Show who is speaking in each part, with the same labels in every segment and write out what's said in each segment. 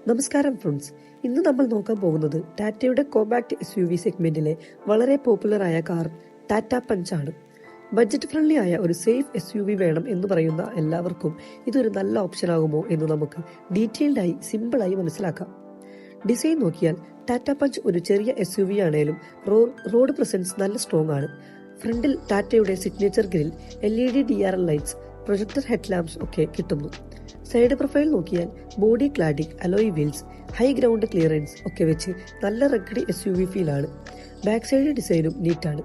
Speaker 1: നമസ്കാരം ഫ്രണ്ട്സ്, ഇന്ന് നമ്മൾ നോക്കാൻ പോകുന്നത് ടാറ്റയുടെ കോമ്പാക്ട് SUV സെഗ്മെന്റിലെ വളരെ പോപ്പുലറായ കാർ ടാറ്റ പഞ്ച് ആണ്. ബഡ്ജറ്റ് ഫ്രണ്ട്ലി ആയ ഒരു സേഫ് SUV വേണം എന്ന് പറയുന്ന എല്ലാവർക്കും ഇതൊരു നല്ല ഓപ്ഷൻ ആകുമോ എന്ന് നമുക്ക് ഡീറ്റെയിൽഡായി സിമ്പിളായി മനസ്സിലാക്കാം. ഡിസൈൻ നോക്കിയാൽ ടാറ്റ പഞ്ച് ഒരു ചെറിയ SUV ആണെങ്കിലും റോഡ് പ്രസൻസ് നല്ല സ്ട്രോങ് ആണ്. ഫ്രണ്ടിൽ ടാറ്റയുടെ signature grill, LED DRL lights, projector head lamps ഒക്കെ കിട്ടുന്നു. സൈഡ് പ്രൊഫൈൽ നോക്കിയാൽ body cladding, alloy wheels, high ground clearance ഒക്കെ വെച്ച് നല്ല റഗ്ഗഡി SUV ഫീൽ ആണ്. ബാക്ക് സൈഡ് ഡിസൈനും നീറ്റാണ്.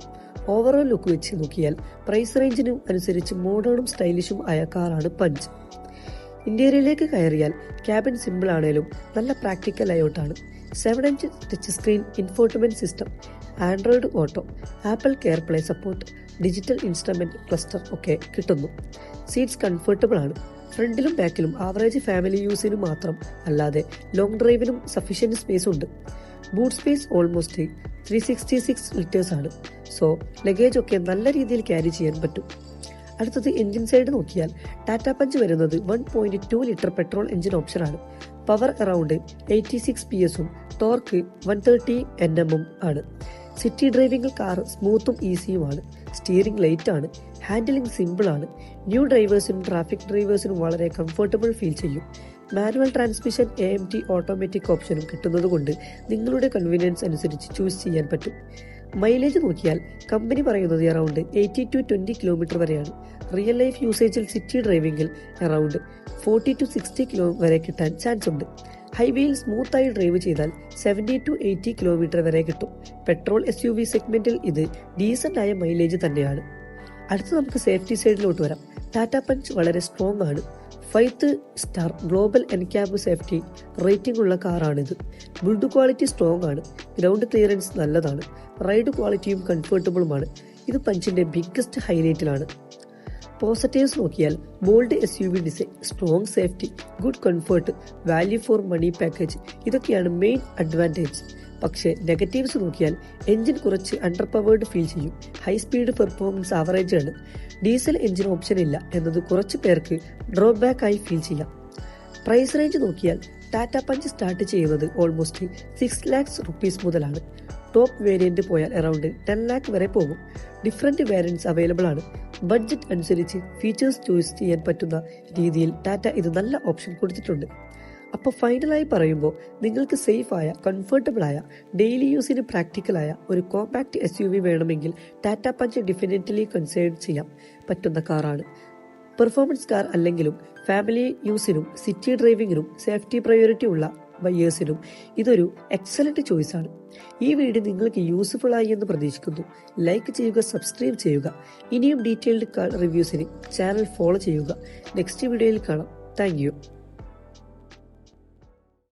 Speaker 1: ഓവറോൾ ലുക്ക് വെച്ച് നോക്കിയാൽ പ്രൈസ് റേഞ്ചിനും അനുസരിച്ച് മോഡേണും സ്റ്റൈലിഷും ആയ കാറാണ് പഞ്ച്. ഇന്റീരിയറിലേക്ക് കയറിയാൽ ക്യാബിൻ സിമ്പിൾ ആണേലും നല്ല പ്രാക്ടിക്കൽ ലേഔട്ടാണ്. 7-inch touch screen, infotainment system, Android auto, Apple car play support, digital instrument cluster ഒക്കെ കിട്ടുന്നു. സീറ്റ്സ് കംഫർട്ടബിൾ ആണ്. ഫ്രണ്ടിലും ബാക്കിലും ആവറേജ് ഫാമിലി യൂസിനും മാത്രം അല്ലാതെ ലോങ് ഡ്രൈവിനും സഫീഷ്യന്റ് സ്പേസ് ഉണ്ട്. ബൂട്ട് സ്പേസ് ഓൾമോസ്റ്റ് 366 ലിറ്റേഴ്സ് ആണ്. സോ ലഗേജ് ഒക്കെ നല്ല രീതിയിൽ ക്യാരി ചെയ്യാൻ പറ്റും. അടുത്തത് എഞ്ചിൻ സൈഡ് നോക്കിയാൽ ടാറ്റ പഞ്ച് വരുന്നത് 1.2 ലിറ്റർ പെട്രോൾ എഞ്ചിൻ ഓപ്ഷൻ ആണ്. Power around 86 PS torque 130 Nm ആണ്. സിറ്റി ഡ്രൈവിംഗിൽ കാർ സ്മൂത്തും ഈസിയുമാണ്. സ്റ്റിയറിംഗ് ലൈറ്റ് ആണ്. ഹാൻഡിലിംഗ് സിമ്പിൾ ആണ്. ന്യൂ ഡ്രൈവേഴ്സിനും ട്രാഫിക് ഡ്രൈവേഴ്സിനും വളരെ കംഫർട്ടബിൾ ഫീൽ ചെയ്യും. മാനുവൽ ട്രാൻസ്മിഷൻ, AMT ഓട്ടോമാറ്റിക് ഓപ്ഷനും കിട്ടുന്നത് കൊണ്ട് നിങ്ങളുടെ കൺവീനിയൻസ് അനുസരിച്ച് ചൂസ് ചെയ്യാൻ പറ്റും. മൈലേജ് നോക്കിയാൽ കമ്പനി പറയുന്നത് അറൌണ്ട് 80 to 20 കിലോമീറ്റർ വരെയാണ്. റിയൽ ലൈഫ് യൂസേജിൽ സിറ്റി ഡ്രൈവിംഗിൽ അറൌണ്ട് 40 to 60 കിലോ വരെ കിട്ടാൻ ചാൻസ് ഉണ്ട്. ഹൈവേയിൽ സ്മൂത്തായി ഡ്രൈവ് ചെയ്താൽ 70 to 80 കിലോമീറ്റർ വരെ കിട്ടും. പെട്രോൾ SUV സെഗ്മെന്റിൽ ഇത് ഡീസന്റ് ആയ മൈലേജ് തന്നെയാണ്. അടുത്ത് നമുക്ക് സേഫ്റ്റി സൈഡിലോട്ട് വരാം. ടാറ്റ പഞ്ച് വളരെ സ്ട്രോങ് ആണ്. 5 star global NCAP safety rating ഉള്ള കാറാണിത്. ബിൽഡ് ക്വാളിറ്റി സ്ട്രോങ് ആണ്. ഗ്രൗണ്ട് ക്ലിയറൻസ് നല്ലതാണ്. റൈഡ് ക്വാളിറ്റിയും കംഫർട്ടബിളുമാണ്. ഇത് പഞ്ചിന്റെ ബിഗ്ഗസ്റ്റ് ഹൈലൈറ്റിലാണ്. പോസിറ്റീവ്സ് നോക്കിയാൽ bold SUV design, strong safety, good comfort, value for money package ഇതൊക്കെയാണ് മെയിൻ അഡ്വാൻറ്റേജ്. പക്ഷേ നെഗറ്റീവ്സ് നോക്കിയാൽ എഞ്ചിൻ കുറച്ച് അണ്ടർ പവേർഡ് ഫീൽ ചെയ്യും. ഹൈ സ്പീഡ് പെർഫോമൻസ് ആവറേജ് ആണ്. ഡീസൽ എഞ്ചിൻ ഓപ്ഷൻ ഇല്ല എന്നത് കുറച്ച് പേർക്ക് ഡ്രോബാക്ക് ആയി ഫീൽ ചെയ്യാം. പ്രൈസ് റേഞ്ച് നോക്കിയാൽ ടാറ്റ പഞ്ച് സ്റ്റാർട്ട് ചെയ്യുന്നത് ഓൾമോസ്റ്റ് 6 lakhs rupees മുതലാണ്. ടോപ്പ് വേരിയന്റ് പോയാൽ അറൌണ്ട് 10 lakh വരെ പോകും. ഡിഫറെന്റ് വേരിയന്റ്സ് അവൈലബിൾ ആണ്. ബഡ്ജറ്റ് അനുസരിച്ച് ഫീച്ചേഴ്സ് ചൂസ് ചെയ്യാൻ പറ്റുന്ന രീതിയിൽ ടാറ്റ ഇത് നല്ല ഓപ്ഷൻ കൊടുത്തിട്ടുണ്ട്. അപ്പോൾ ഫൈനലായി പറയുമ്പോൾ നിങ്ങൾക്ക് സേഫായ, കംഫർട്ടബിൾ ആയ, ഡെയിലി യൂസിന് പ്രാക്ടിക്കലായ ഒരു കോമ്പാക്ട് SUV വേണമെങ്കിൽ ടാറ്റ പഞ്ച് ഡെഫിനറ്റ്ലി കൺസിഡർ ചെയ്യാൻ പറ്റുന്ന കാറാണ്. പെർഫോമൻസ് കാർ അല്ലെങ്കിലും ഫാമിലി യൂസിനും സിറ്റി ഡ്രൈവിംഗിനും സേഫ്റ്റി പ്രയോറിറ്റി ഉള്ള ബയേഴ്സിനും ഇതൊരു എക്സലന്റ് ചോയ്സ് ആണ്. ഈ വീഡിയോ നിങ്ങൾക്ക് യൂസ്ഫുൾ ആയി എന്ന് പ്രതീക്ഷിക്കുന്നു. ലൈക്ക് ചെയ്യുക, സബ്സ്ക്രൈബ് ചെയ്യുക. ഇനിയും ഡീറ്റെയിൽഡ് കാർ റിവ്യൂസിന് ചാനൽ ഫോളോ ചെയ്യുക. നെക്സ്റ്റ് വീഡിയോയിൽ കാണാം. Thank you.